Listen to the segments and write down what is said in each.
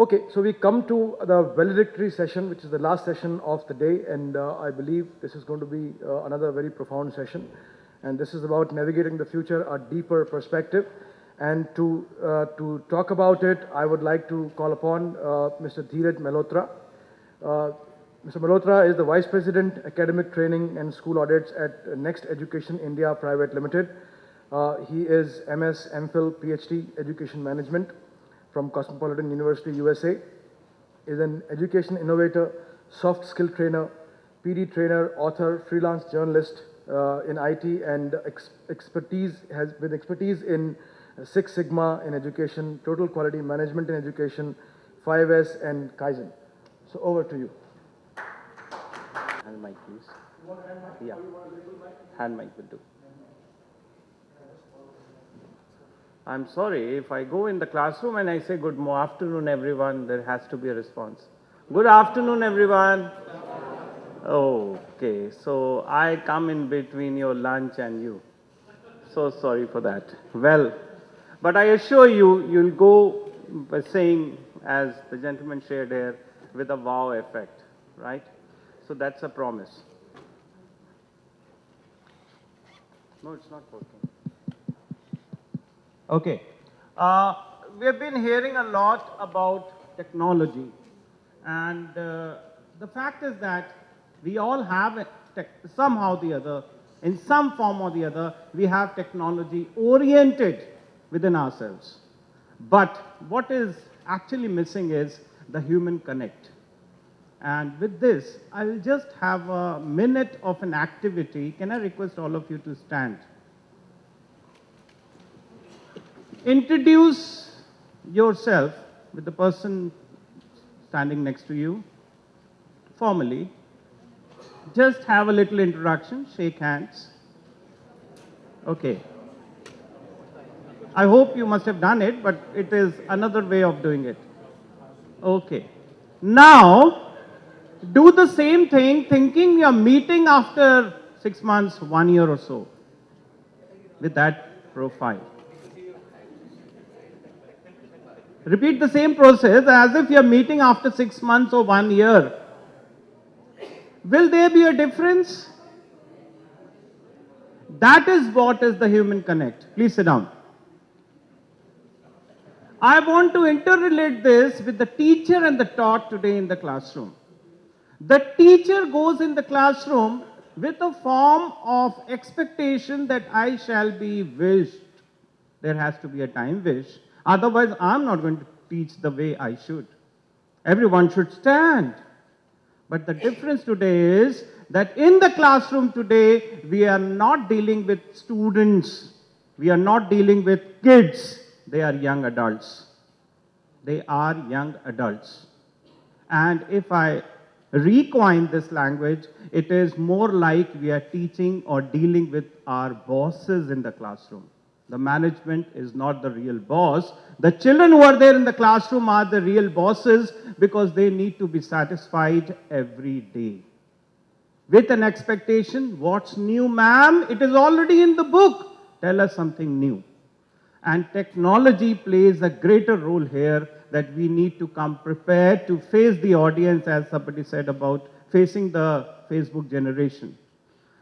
Okay, so we come to the valedictory session, which is the last session of the day, and I believe this is going to be another very profound session. And this is about navigating the future, a deeper perspective. And to talk about it, I would like to call upon Mr. Dheeraj Malhotra. Mr. Malhotra is the Vice President, Academic Training and School Audits at Next Education India Private Limited. He is MS, MPhil, PhD, Education Management from Cosmopolitan University, USA, is an education innovator, soft skill trainer, PD trainer, author, freelance journalist in IT, and expertise in Six Sigma in education, total quality management in education, 5S, and Kaizen. So over to you. Hand mic, please. Yeah, hand mic will do. I'm sorry, if I go in the classroom and I say good afternoon everyone, there has to be a response. Good afternoon everyone. Okay, so I come in between your lunch and you. So sorry for that. Well, but I assure you, you'll go by saying, as the gentleman shared here, with a wow effect, right? So that's a promise. No, it's not working. Okay. We have been hearing a lot about technology. And the fact is that we all have, somehow or the other, in some form or the other, we have technology oriented within ourselves. But what is actually missing is the human connect. And with this, I will just have a minute of an activity. Can I request all of you to stand? Introduce yourself with the person standing next to you formally. Just have a little introduction, shake hands. Okay. I hope you must have done it, but it is another way of doing it. Okay. Now, do the same thing thinking you're meeting after 6 months, 1 year or so with that profile. Repeat the same process as if you're meeting after 6 months or 1 year. Will there be a difference? That is what is the human connect. Please sit down. I want to interrelate this with the teacher and the taught today in the classroom. The teacher goes in the classroom with a form of expectation that I shall be wished. There has to be a time wish. Otherwise, I'm not going to teach the way I should. Everyone should stand. But the difference today is that in the classroom today, we are not dealing with students. We are not dealing with kids. They are young adults. They are young adults. And if I recoin this language, it is more like we are teaching or dealing with our bosses in the classroom. The management is not the real boss. The children who are there in the classroom are the real bosses because they need to be satisfied every day. With an expectation, what's new, ma'am? It is already in the book. Tell us something new. And technology plays a greater role here, that we need to come prepared to face the audience, as somebody said about facing the Facebook generation.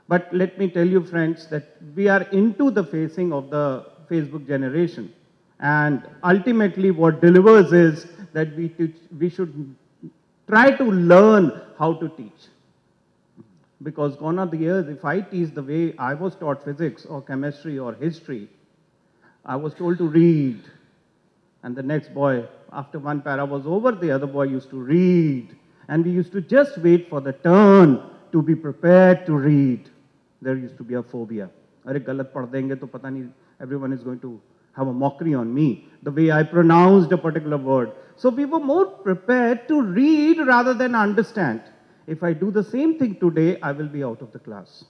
But let me tell you, friends, that we are into the facing of the Facebook generation. And ultimately what delivers is that we should try to learn how to teach. Because gone are the years, if I teach the way I was taught physics or chemistry or history, I was told to read. And the next boy, after one para was over, the other boy used to read. And we used to just wait for the turn to be prepared to read. There used to be a phobia. Arey galat padh denge to pata nahi, everyone is going to have a mockery on me, the way I pronounced a particular word. So we were more prepared to read rather than understand. If I do the same thing today, I will be out of the class.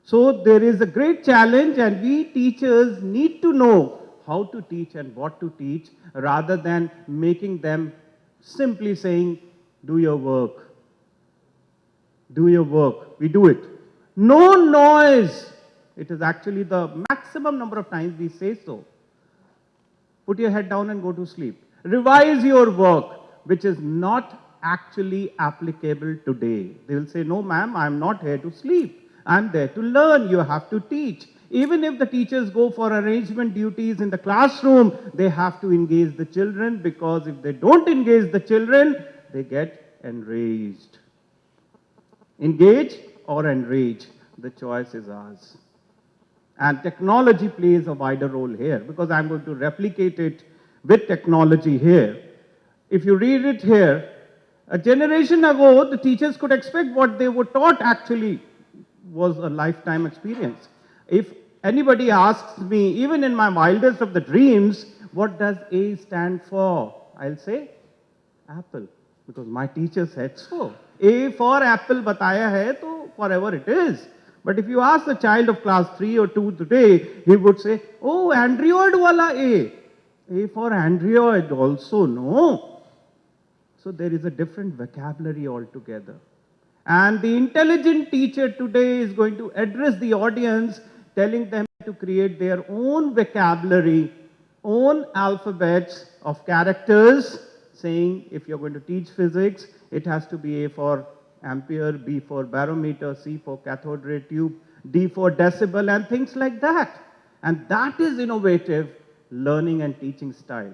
So there is a great challenge, and we teachers need to know how to teach and what to teach, rather than making them simply saying, do your work. Do your work. We do it. No noise. It is actually the maximum number of times we say so. Put your head down and go to sleep. Revise your work. which is not actually applicable today. They will say, no, ma'am, I'm not here to sleep. I'm there to learn. You have to teach. Even if the teachers go for arrangement duties in the classroom, they have to engage the children, because if they don't engage the children, they get enraged. Engage or enrage, the choice is ours. And technology plays a wider role here, because I'm going to replicate it with technology here. If you read it here, a generation ago, the teachers could expect what they were taught actually was a lifetime experience. If anybody asks me, even in my wildest of the dreams, what does A stand for? I'll say apple, because my teacher said so. A for apple bataya hai, to forever it is. But if you ask a child of class 3 or 2 today, he would say, oh, Android wala A. A for Android also, no. So there is a different vocabulary altogether. And the intelligent teacher today is going to address the audience, telling them to create their own vocabulary, own alphabets of characters, saying if you're going to teach physics, it has to be A for ampere, B for barometer, C for cathode ray tube, D for decibel, and things like that. And that is innovative learning and teaching style.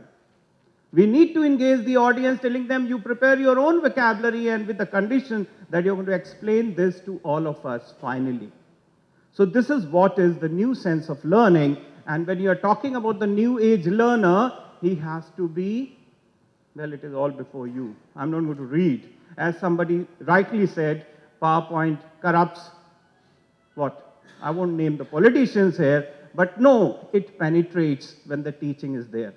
We need to engage the audience, telling them you prepare your own vocabulary, and with the condition that you're going to explain this to all of us finally. So this is what is the new sense of learning. And when you are talking about the new age learner, he has to be, well, it is all before you. I'm not going to read. As somebody rightly said, PowerPoint corrupts what? I won't name the politicians here, but no, it penetrates when the teaching is there.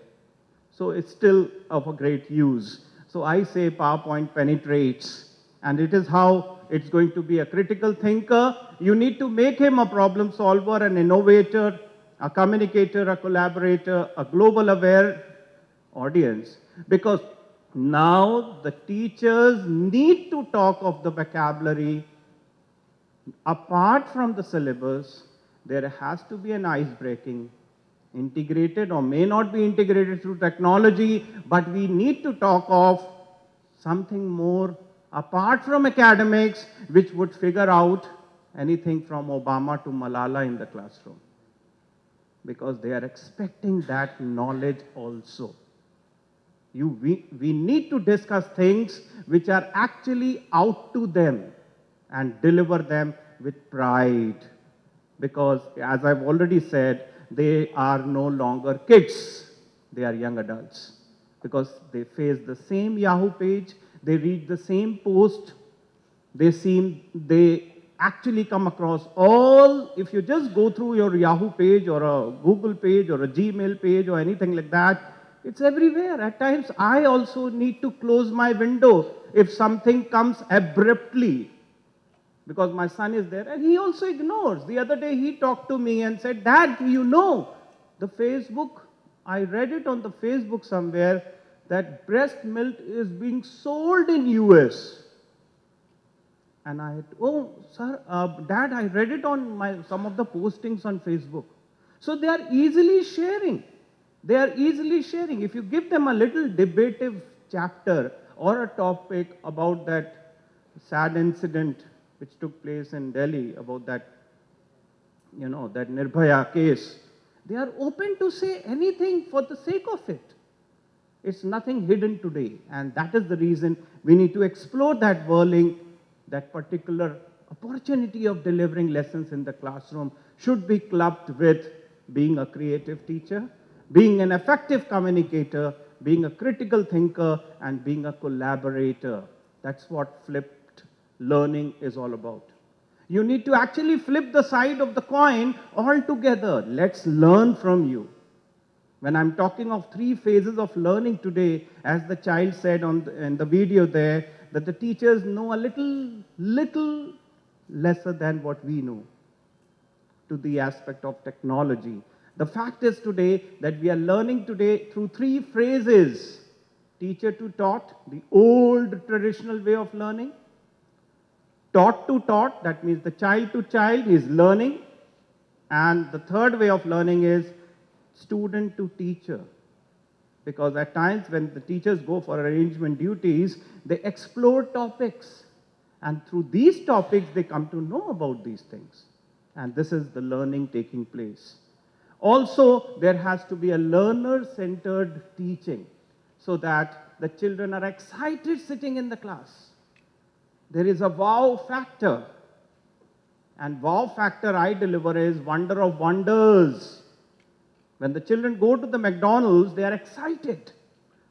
So it's still of a great use. So I say PowerPoint penetrates, and it is how it's going to be a critical thinker. You need to make him a problem solver, an innovator, a communicator, a collaborator, a global aware audience, because now the teachers need to talk of the vocabulary apart from the syllabus. There has to be an ice breaking, integrated or may not be integrated through technology, but we need to talk of something more apart from academics, which would figure out anything from Obama to Malala in the classroom, because they are expecting that knowledge also. We need to discuss things which are actually out to them and deliver them with pride, because as I've already said, they are no longer kids, they are young adults, because they face the same Yahoo page, they read the same post, they actually come across all, if you just go through your Yahoo page or a Google page or a Gmail page or anything like that, it's everywhere. At times, I also need to close my window if something comes abruptly, because my son is there and he also ignores. The other day, he talked to me and said, Dad, you know, the Facebook, I read it on the Facebook somewhere, that breast milk is being sold in US. And I had, oh, sir, Dad, I read it on some of the postings on Facebook. So they are easily sharing. They are easily sharing. If you give them a little debative chapter or a topic about that sad incident which took place in Delhi, about that, you know, that Nirbhaya case, they are open to say anything for the sake of it. It's nothing hidden today. And that is the reason we need to explore that whirling, that particular opportunity of delivering lessons in the classroom should be clubbed with being a creative teacher, being an effective communicator, being a critical thinker, and being a collaborator. That's what flipped learning is all about. You need to actually flip the side of the coin altogether. Let's learn from you. When I'm talking of 3 phases of learning today, as the child said in the video there, that the teachers know a little lesser than what we know to the aspect of technology. The fact is today that we are learning today through 3 phrases. Teacher to taught, the old traditional way of learning. Taught to taught, that means the child to child is learning. And the third way of learning is student to teacher. Because at times when the teachers go for arrangement duties, they explore topics. And through these topics, they come to know about these things. And this is the learning taking place. Also, there has to be a learner-centered teaching so that the children are excited sitting in the class. There is a wow factor. And wow factor I deliver is wonder of wonders. When the children go to the McDonald's, they are excited.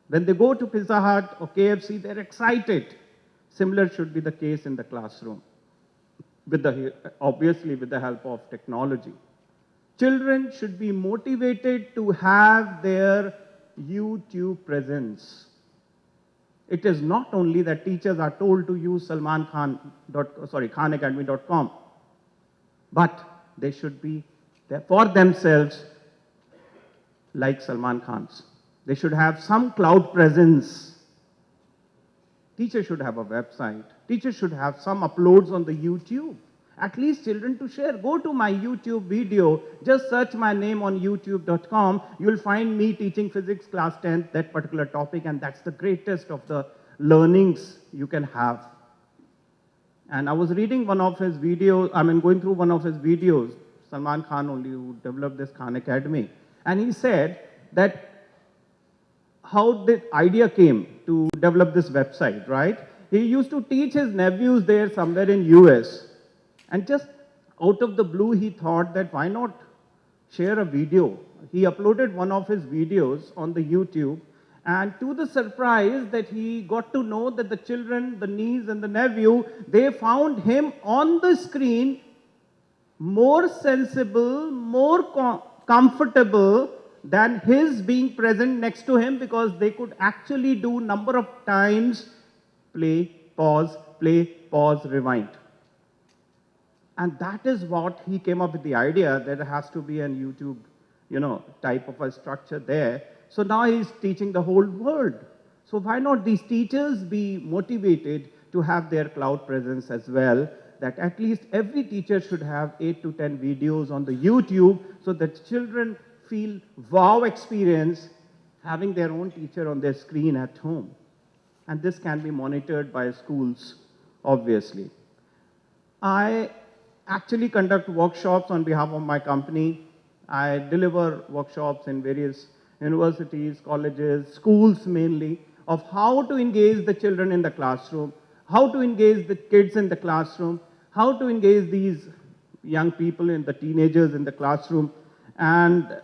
When they go to Pizza Hut or KFC, they're excited. Similar should be the case in the classroom, obviously with the help of technology. Children should be motivated to have their YouTube presence. It is not only that teachers are told to use khanacademy.com, but they should be there for themselves like Salman Khan's. They should have some cloud presence. Teachers should have a website. Teachers should have some uploads on the YouTube. At least children to share. Go to my YouTube video. Just search my name on youtube.com. You'll find me teaching physics class 10, that particular topic, and that's the greatest of the learnings you can have. And I was reading one of his videos, going through one of his videos, Salman Khan only, who developed this Khan Academy. And he said that how the idea came to develop this website, right? He used to teach his nephews there somewhere in US. And just out of the blue, he thought that why not share a video? He uploaded one of his videos on the YouTube. And to the surprise that he got to know that the children, the niece and the nephew, they found him on the screen more sensible, more comfortable than his being present next to him, because they could actually do number of times play, pause, rewind. And that is what he came up with the idea that there has to be a YouTube, type of a structure there. So now he's teaching the whole world. So why not these teachers be motivated to have their cloud presence as well, that at least every teacher should have 8 to 10 videos on the YouTube so that children feel wow experience having their own teacher on their screen at home. And this can be monitored by schools, obviously. I actually conduct workshops on behalf of my company. I deliver workshops in various universities, colleges, schools mainly, of how to engage the children in the classroom, how to engage the kids in the classroom, how to engage these young people and the teenagers in the classroom. And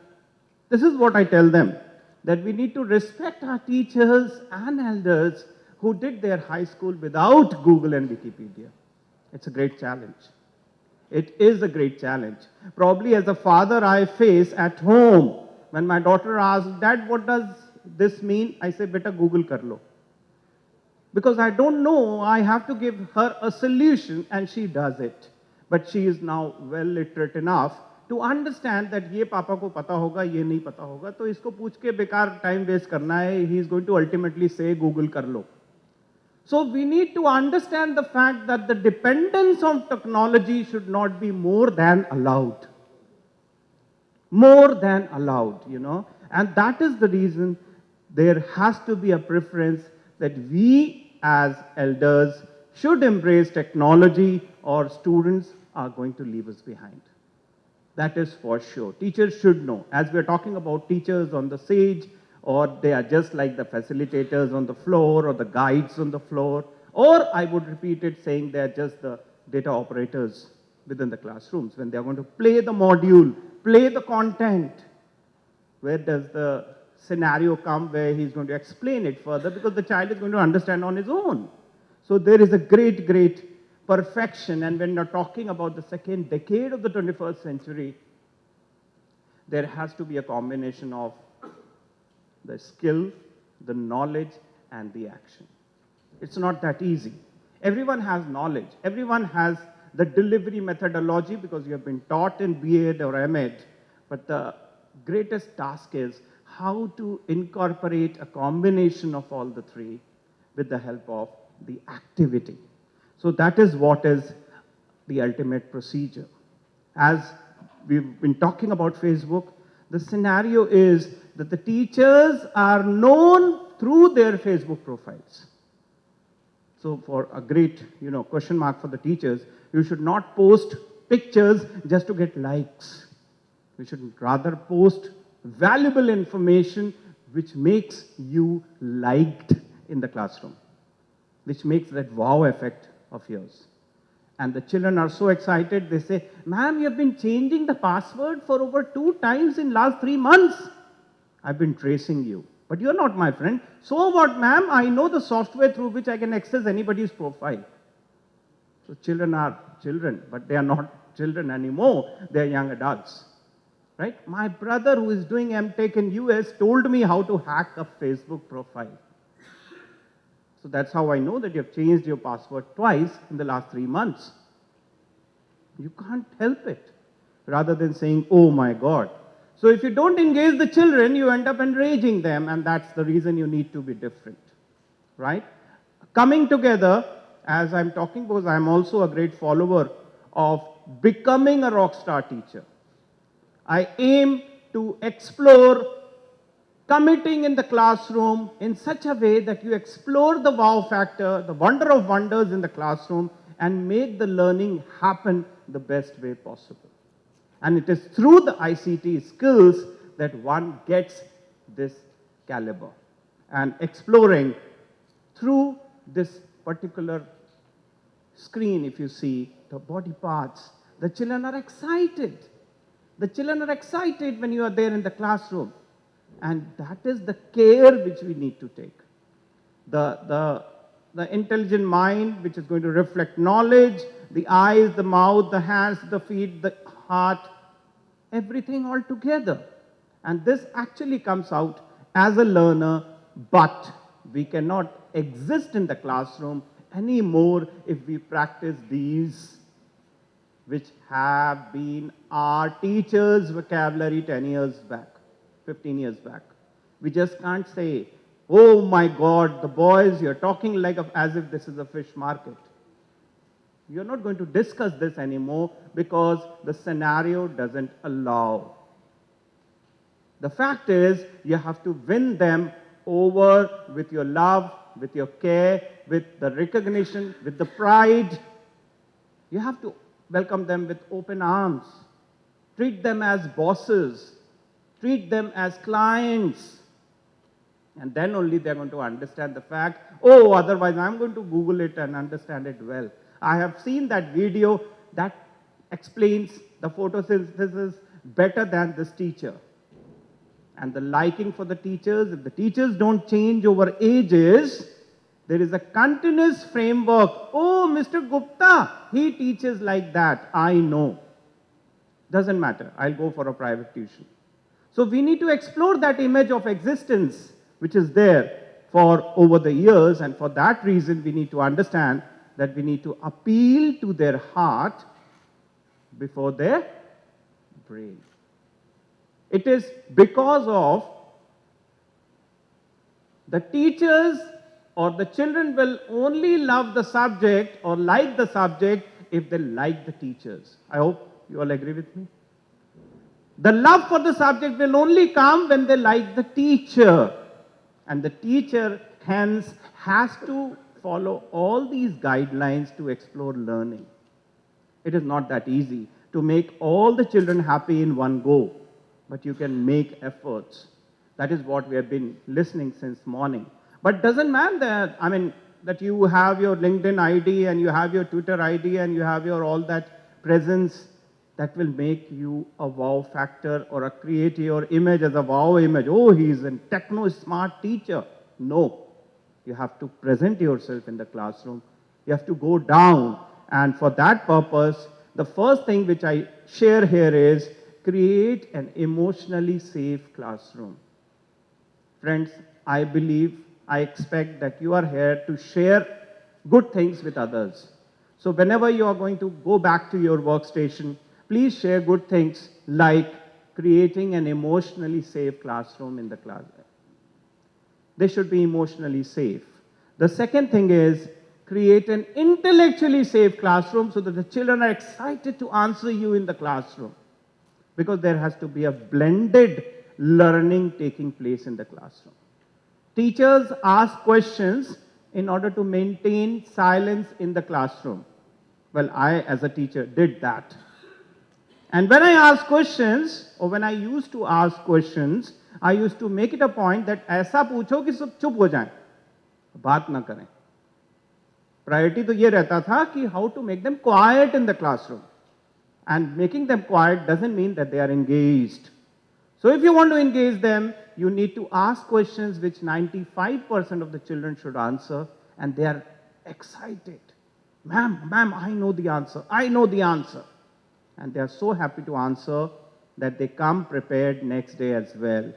this is what I tell them, that we need to respect our teachers and elders who did their high school without Google and Wikipedia. It's a great challenge. It is a great challenge. Probably as a father, I face at home, when my daughter asks, Dad, what does this mean? I say, Beta, Google kar lo. Because I don't know, I have to give her a solution, and she does it. But she is now well literate enough to understand that ye papa ko pata hoga, ye nahi pata hoga, to isko पूछ के बेकार time waste करना है, he is going to ultimately say Google कर लो. So we need to understand the fact that the dependence on technology should not be more than allowed. More than allowed, And that is the reason there has to be a preference that we as elders should embrace technology, or students are going to leave us behind. That is for sure. Teachers should know. As we are talking about teachers on the stage, or they are just like the facilitators on the floor or the guides on the floor, or I would repeat it saying they are just the data operators within the classrooms. When they are going to play the module, play the content, where does the scenario come where he's going to explain it further, because the child is going to understand on his own. So there is a great, great perfection. And when you're talking about the second decade of the 21st century, there has to be a combination of the skill, the knowledge, and the action. It's not that easy. Everyone has knowledge. Everyone has the delivery methodology because you have been taught in B.Ed or M.Ed. But the greatest task is how to incorporate a combination of all the three with the help of the activity. So that is what is the ultimate procedure. As we've been talking about Facebook, The scenario is that the teachers are known through their Facebook profiles. So for a great, question mark for the teachers, you should not post pictures just to get likes. You should rather post valuable information which makes you liked in the classroom, which makes that wow effect of yours. And the children are so excited, they say, "Ma'am, you have been changing the password for over 2 times in last 3 months. I've been tracing you. But you're not my friend. So what, ma'am? I know the software through which I can access anybody's profile." So children are children, but they are not children anymore. They are young adults. Right? My brother who is doing MTech in US told me how to hack a Facebook profile. So that's how I know that you have changed your password twice in the last 3 months. You can't help it. Rather than saying, "Oh my God." So if you don't engage the children, you end up enraging them, and that's the reason you need to be different. Right? Coming together, as I'm talking, because I'm also a great follower of becoming a rock star teacher. I aim to explore committing in the classroom in such a way that you explore the wow factor, the wonder of wonders in the classroom, and make the learning happen the best way possible. And it is through the ICT skills that one gets this caliber. And exploring through this particular screen, if you see the body parts, the children are excited. The children are excited when you are there in the classroom. And that is the care which we need to take. The intelligent mind, which is going to reflect knowledge, the eyes, the mouth, the hands, the feet, the heart, everything all together. And this actually comes out as a learner, but we cannot exist in the classroom anymore if we practice these, which have been our teachers' vocabulary 10 years back, 15 years back. We just can't say, "Oh my God, the boys, you're talking like as if this is a fish market." You're not going to discuss this anymore because the scenario doesn't allow. The fact is, you have to win them over with your love, with your care, with the recognition, with the pride. You have to welcome them with open arms. Treat them as bosses. Treat them as clients. And then only they're going to understand the fact, "Oh, otherwise I'm going to Google it and understand it well." I have seen that video that explains the photosynthesis better than this teacher. And the liking for the teachers, if the teachers don't change over ages, there is a continuous framework. "Oh, Mr. Gupta, he teaches like that. I know." Doesn't matter. I'll go for a private tuition. So we need to explore that image of existence which is there for over the years, and for that reason we need to understand that we need to appeal to their heart before their brain. It is because of the teachers or the children will only love the subject or like the subject if they like the teachers. I hope you all agree with me. The love for the subject will only come when they like the teacher. And the teacher hence has to follow all these guidelines to explore learning. It is not that easy to make all the children happy in one go, but you can make efforts. That is what we have been listening since morning. But doesn't matter that you have your LinkedIn ID and you have your Twitter ID and you have your all that presence that will make you a wow factor or create your image as a wow image. "Oh, he's a techno smart teacher." No. You have to present yourself in the classroom. You have to go down. And for that purpose, the first thing which I share here is create an emotionally safe classroom. Friends, I believe, I expect that you are here to share good things with others. So whenever you are going to go back to your workstation, please share good things like creating an emotionally safe classroom in the class. They should be emotionally safe. The second thing is create an intellectually safe classroom so that the children are excited to answer you in the classroom. because there has to be a blended learning taking place in the classroom. Teachers ask questions in order to maintain silence in the classroom. Well, I, as a teacher, did that. And when I ask questions, or when I used to ask questions, I used to make it a point that ऐसा पूछो कि सब चुप हो जाएं, बात ना करें. Priority तो ये रहता था कि how to make them quiet in the classroom. And making them quiet doesn't mean that they are engaged. So if you want to engage them, you need to ask questions which 95% of the children should answer, and they are excited. Ma'am, I know the answer. I know the answer. And they are so happy to answer that they come prepared next day as well.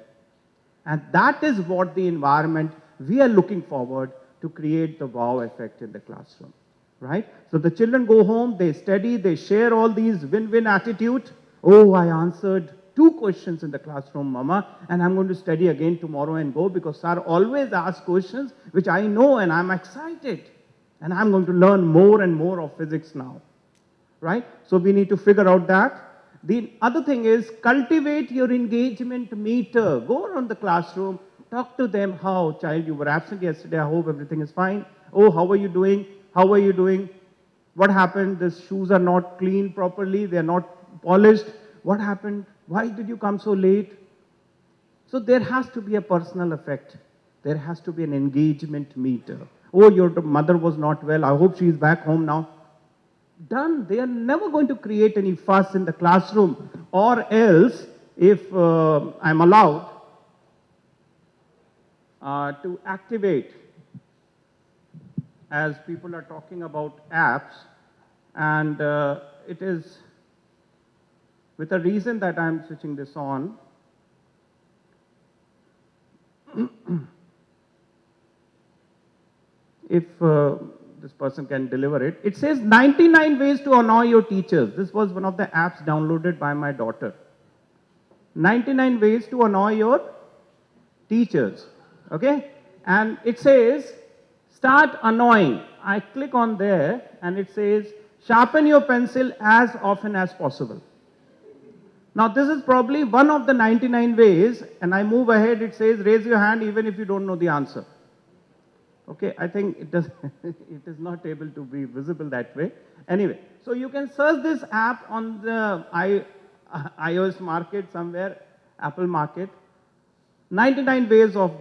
And that is what the environment we are looking forward to create the wow effect in the classroom, right? So the children go home, they study, they share all these win-win attitude. Oh, I answered 2 questions in the classroom, Mama, and I'm going to study again tomorrow and go because Sir always asks questions which I know and I'm excited. And I'm going to learn more and more of physics now, right? So we need to figure out that. The other thing is cultivate your engagement meter. Go around the classroom, talk to them. How, child, you were absent yesterday. I hope everything is fine. Oh, how are you doing? How are you doing? What happened? The shoes are not cleaned properly. They are not polished. What happened? Why did you come so late? So there has to be a personal effect. There has to be an engagement meter. Oh, your mother was not well. I hope she is back home now. Done. They are never going to create any fuss in the classroom. Or else, if I'm allowed to activate, as people are talking about apps, and it is with a reason that I'm switching this on. If this person can deliver it. It says 99 ways to annoy your teachers. This was one of the apps downloaded by my daughter. 99 ways to annoy your teachers. Okay? And it says, start annoying. I click on there and it says, sharpen your pencil as often as possible. Now this is probably one of the 99 ways, and I move ahead, it says, raise your hand even if you don't know the answer. Okay, I think it does. It is not able to be visible that way. Anyway, so you can search this app on the iOS market somewhere, Apple market. 99 ways of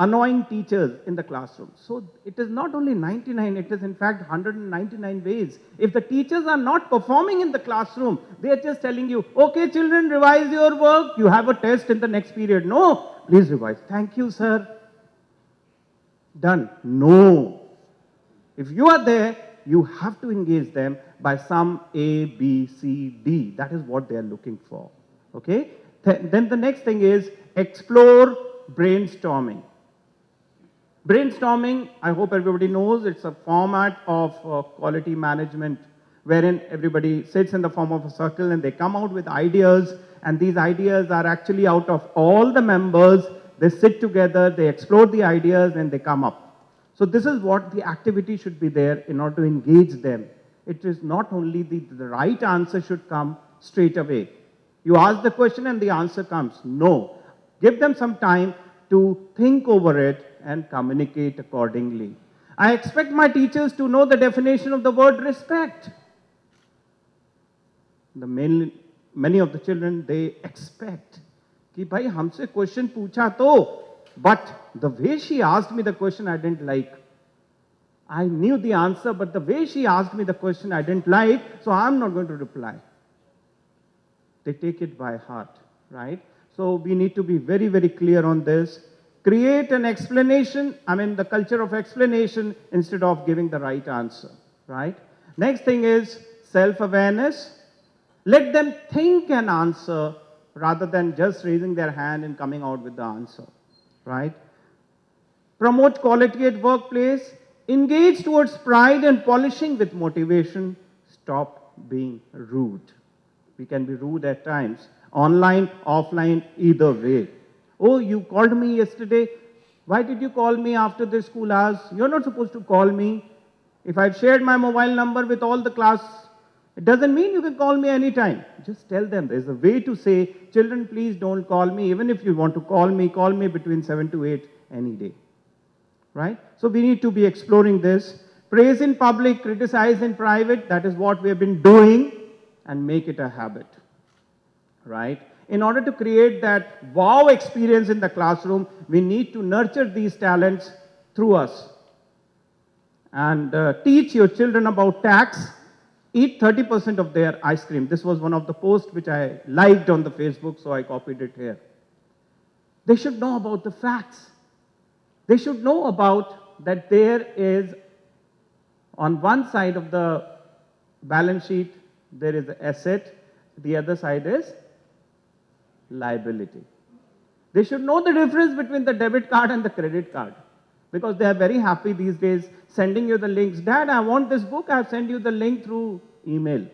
annoying teachers in the classroom. So it is not only 99, it is in fact 199 ways. If the teachers are not performing in the classroom, they are just telling you, okay, children, revise your work. You have a test in the next period. No, please revise. Thank you, sir. Done. No. If you are there, you have to engage them by some A, B, C, D. That is what they are looking for. Okay? Then the next thing is explore brainstorming. Brainstorming, I hope everybody knows, it's a format of quality management wherein everybody sits in the form of a circle and they come out with ideas, and these ideas are actually out of all the members. They sit together, they explore the ideas, and they come up. So this is what the activity should be there in order to engage them. It is not only the right answer should come straight away. You ask the question and the answer comes. No. Give them some time to think over it and communicate accordingly. I expect my teachers to know the definition of the word respect. Many of the children, they expect कि भाई हमसे question पूछा तो, but the way she asked me the question I didn't like. I knew the answer, but the way she asked me the question I didn't like, so I'm not going to reply. They take it by heart, right? So we need to be very, very clear on this. Create an explanation, the culture of explanation instead of giving the right answer, right? Next thing is self-awareness. Let them think and answer rather than just raising their hand and coming out with the answer, right? Promote quality at workplace. Engage towards pride and polishing with motivation. Stop being rude. We can be rude at times. Online, offline, either way. Oh, you called me yesterday. Why did you call me after the school hours? You're not supposed to call me. If I've shared my mobile number with all the class, It doesn't mean you can call me anytime. Just tell them there's a way to say, children, please don't call me. Even if you want to call me between 7 to 8 any day. Right? So we need to be exploring this. Praise in public, criticize in private. That is what we have been doing, and make it a habit. Right? In order to create that wow experience in the classroom, we need to nurture these talents through us. And teach your children about tax. Eat 30% of their ice cream. This was one of the posts which I liked on the Facebook, so I copied it here. They should know about the facts. They should know about that there is, on one side of the balance sheet, there is an asset, the other side is liability. They should know the difference between the debit card and the credit card, because they are very happy these days sending you the links. Dad, I want this book. I've sent you the link through email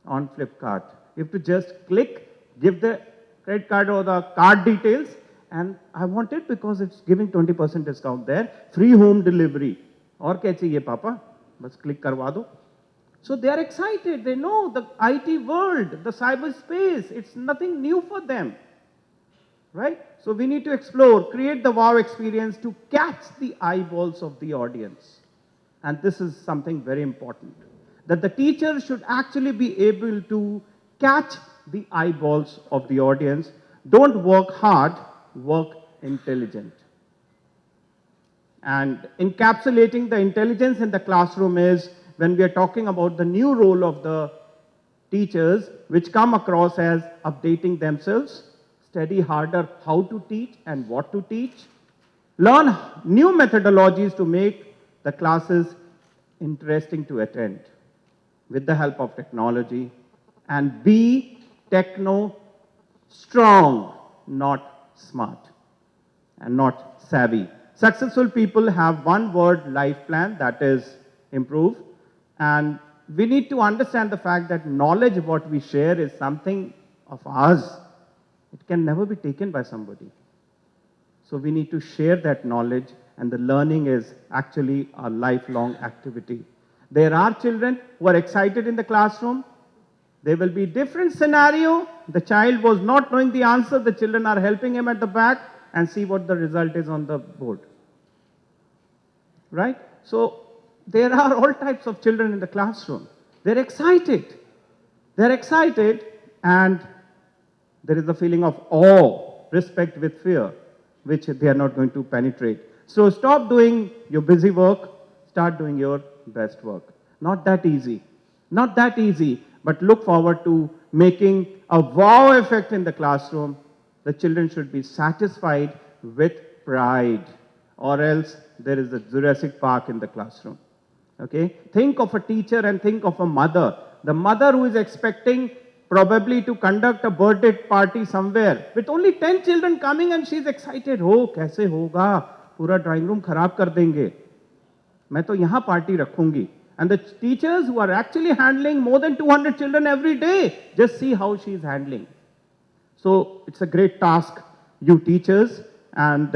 on Flipkart. You have to just click, give the credit card or the card details, and I want it because it's giving 20% discount there. Free home delivery. और क्या चाहिए पापा? बस click करवा दो. So they are excited. They know the IT world, the cyberspace. It's nothing new for them. Right? So we need to explore, create the wow experience to catch the eyeballs of the audience. And this is something very important, that the teacher should actually be able to catch the eyeballs of the audience. Don't work hard, work intelligent. And encapsulating the intelligence in the classroom is when we are talking about the new role of the teachers, which come across as updating themselves, study harder how to teach and what to teach, learn new methodologies to make the classes interesting to attend with the help of technology, and be techno strong, not smart and not savvy. Successful people have one word life plan, that is improve. And we need to understand the fact that knowledge, what we share, is something of ours. It can never be taken by somebody. So we need to share that knowledge, and the learning is actually a lifelong activity. There are children who are excited in the classroom. There will be different scenario. The child was not knowing the answer. The children are helping him at the back, and see what the result is on the board. Right? So there are all types of children in the classroom. They're excited. They're excited, and there is a feeling of awe, respect with fear, which they are not going to penetrate. So stop doing your busy work, start doing your best work. Not that easy. Not that easy, but look forward to making a wow effect in the classroom. The children should be satisfied with pride, or else there is a Jurassic Park in the classroom. Okay? Think of a teacher and think of a mother. The mother who is expecting probably to conduct a birthday party somewhere with only 10 children coming, and she's excited. Oh, कैसे होगा? पूरा drawing room खराब कर देंगे. मैं तो यहाँ party रखूंगी. And the teachers who are actually handling more than 200 children every day, just see how she is handling. So it's a great task, you teachers, and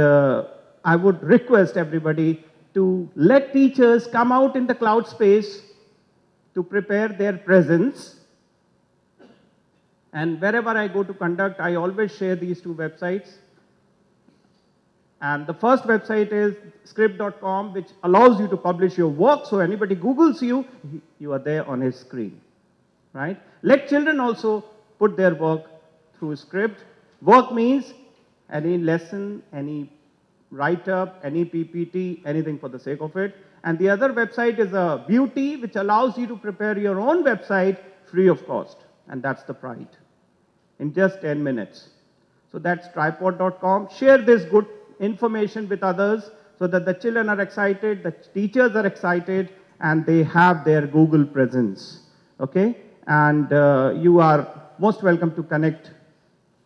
I would request everybody to let teachers come out in the cloud space to prepare their presence. And wherever I go to conduct, I always share these two websites. And the first website is script.com, which allows you to publish your work. So anybody Googles you, you are there on his screen. Right? Let children also put their work through script. Work means any lesson, any write-up, any PPT, anything for the sake of it. And the other website is a beauty, which allows you to prepare your own website free of cost. And that's the pride. In just 10 minutes. So that's tripod.com. Share this good information with others so that the children are excited, the teachers are excited, and they have their Google presence. Okay? And you are most welcome to connect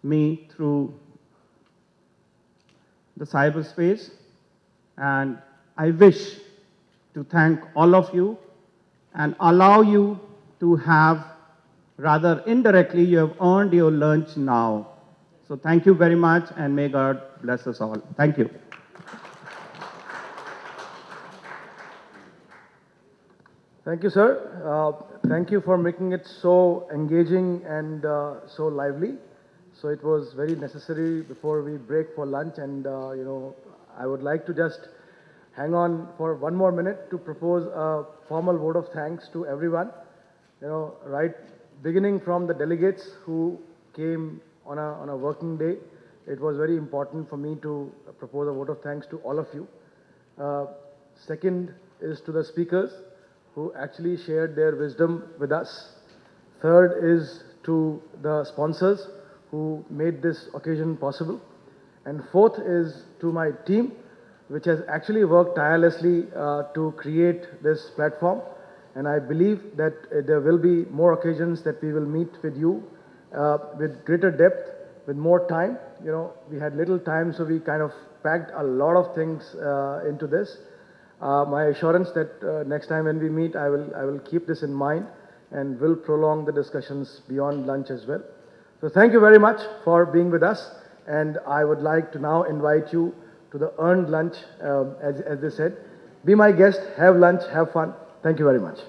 me through the cyberspace. And I wish to thank all of you and allow you to have, rather indirectly, you have earned your lunch now. So thank you very much, and may God bless us all. Thank you. Thank you, sir. Thank you for making it so engaging and so lively. So it was very necessary before we break for lunch, and I would like to just hang on for one more minute to propose a formal vote of thanks to everyone. Right, beginning from the delegates who came on a working day, it was very important for me to propose a vote of thanks to all of you. Second is to the speakers who actually shared their wisdom with us. Third is to the sponsors who made this occasion possible. And fourth is to my team, which has actually worked tirelessly to create this platform. And I believe that there will be more occasions that we will meet with you with greater depth, with more time. We had little time, so we kind of packed a lot of things into this. My assurance that next time when we meet, I will keep this in mind and will prolong the discussions beyond lunch as well. So thank you very much for being with us, and I would like to now invite you to the earned lunch, as they said. Be my guest, have lunch, have fun. Thank you very much.